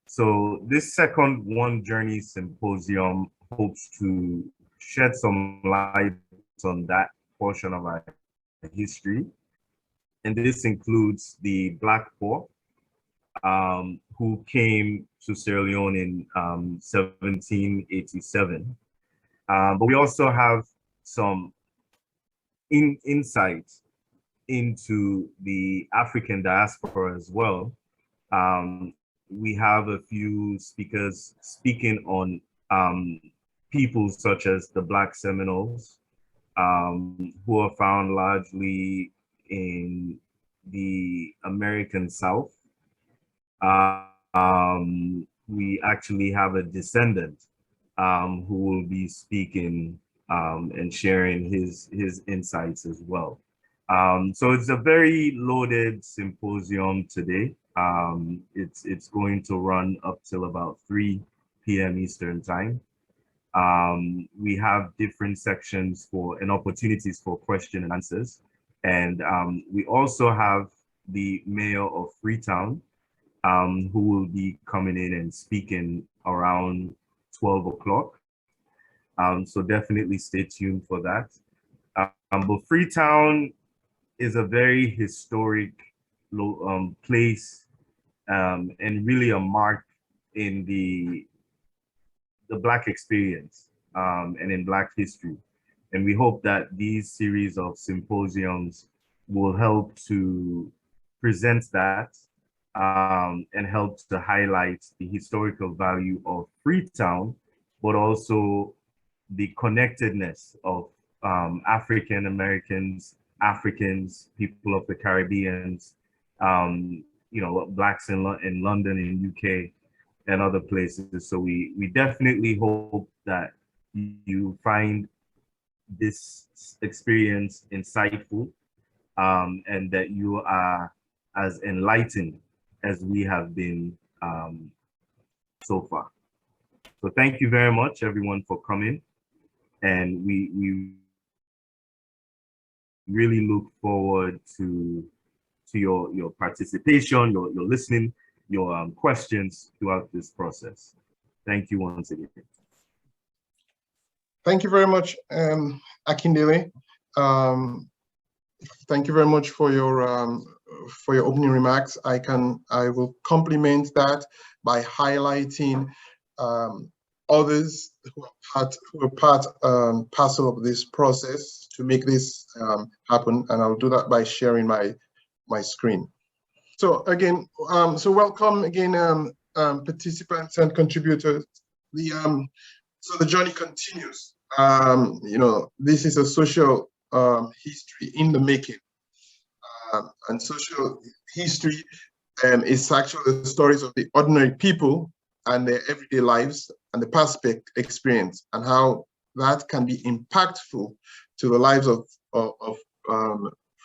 So this second One Journey Symposium hopes to shed some light on that portion of our history. And this includes the Black Poor, who came to Sierra Leone in 1787. But we also have some insight into the African diaspora as well. We have a few speakers speaking on people such as the Black Seminoles, who are found largely in the American South. We actually have a descendant who will be speaking and sharing his insights as well. So it's a very loaded symposium today. It's going to run up till about 3 p.m. Eastern time. We have different sections and opportunities for question and answers. And we also have the mayor of Freetown, who will be coming in and speaking around 12 o'clock. So definitely stay tuned for that. But Freetown is a very historic place and really a mark in the Black experience and in Black history. And we hope that these series of symposiums will help to present that and help to highlight the historical value of Freetown, but also the connectedness of African Americans, Africans, people of the Caribbean, Blacks in London, in UK, and other places. So we definitely hope that you find this experience insightful and that you are as enlightened as we have been so far. So thank you very much, everyone, for coming. And we really look forward to your participation, your listening, your questions throughout this process. Thank you once again. Thank you very much, Akindele. Thank you very much for your opening remarks. I will complement that by highlighting others who are parcel of this process to make this happen, and I'll do that by sharing my screen. So again, welcome again, participants and contributors. So the journey continues. This is a social history in the making, and social history is actually the stories of the ordinary people and their everyday lives and the past experience, and how that can be impactful to the lives of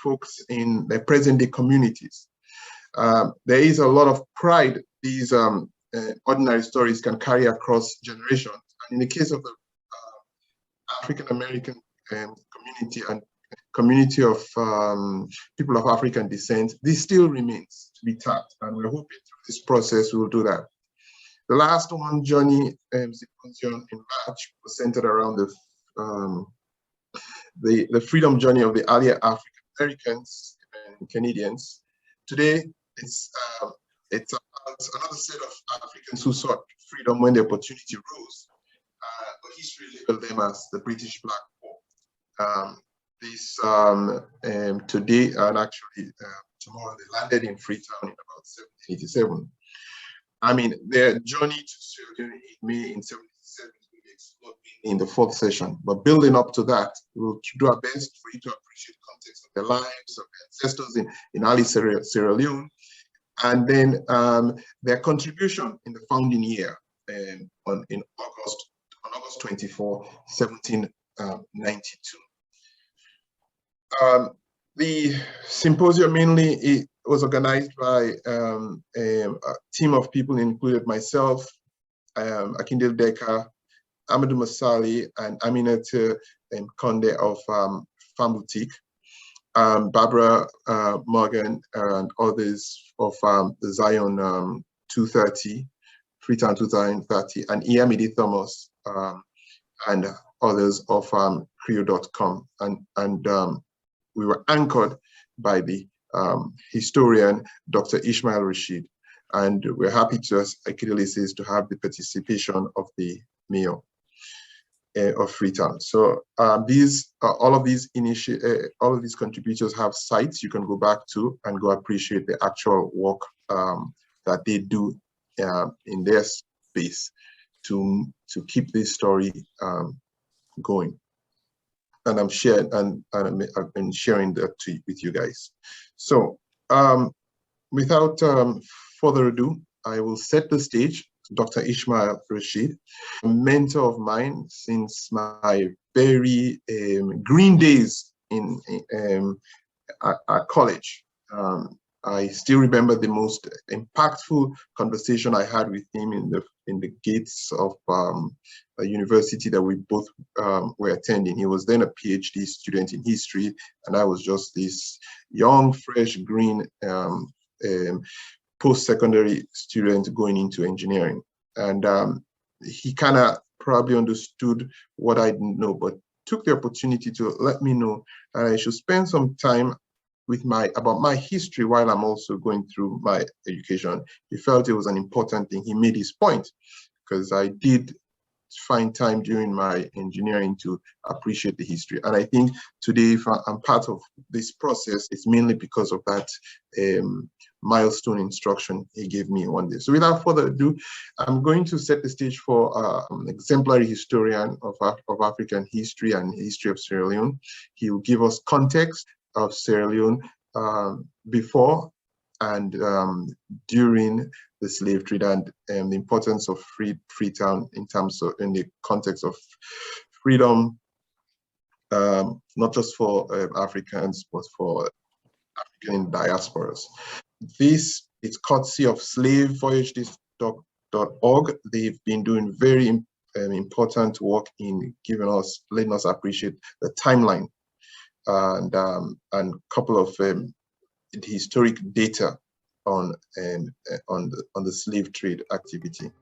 folks in their present-day communities. There is a lot of pride these ordinary stories can carry across generations. And in the case of the African American community and community of people of African descent, this still remains to be tapped, and we're hoping through this process we will do that. The last One Journey Symposium in March was centered around the freedom journey of the earlier African Americans and Canadians. Today, it's about another set of Africans who sought freedom when the opportunity rose. But history labeled them as the British Black Poor. Today, and actually tomorrow, they landed in Freetown in about 1787. I mean, their journey to Sierra Leone in May in 1787 will be explored in the 4th session. But building up to that, we'll do our best for you to appreciate the context of their lives, of their ancestors in early Sierra Leone, and then their contribution in the founding year on August 24, 1792. The symposium mainly was organized by a team of people, included myself, Akindele Deka, Amadou Masali, and Aminata Konde of Farm Boutique, Barbara Morgan, and others of the Zion 230 Freetown 2030, and Iyamide Thomas, and others of Creo.com. And we were anchored by the historian, Dr. Ismail Rashid. And we're happy to, as Akidele says, to have the participation of the mayor of Freetown. So all of these contributors have sites you can go back to and go appreciate the actual work that they do in their space to keep this story going. And I've been sharing that with you guys. So without further ado, I will set the stage. Dr. Ismail Rashid, a mentor of mine since my very green days at college. I still remember the most impactful conversation I had with him in the gates of a university that we both were attending. He was then a PhD student in history, and I was just this young, fresh, green post-secondary student going into engineering. And he kind of probably understood what I didn't know, but took the opportunity to let me know that I should spend some time with about my history while I'm also going through my education. He felt it was an important thing. He made his point, because I did find time during my engineering to appreciate the history. And I think today, if I'm part of this process, it's mainly because of that milestone instruction he gave me one day. So without further ado, I'm going to set the stage for an exemplary historian of African history and history of Sierra Leone. He will give us context of Sierra Leone before and during the slave trade, and the importance of Freetown in the context of freedom, not just for Africans, but for African diasporas. This is courtesy of slavevoyage.org. They've been doing very important work in letting us appreciate the timeline and a couple of historic data on the slave trade activity.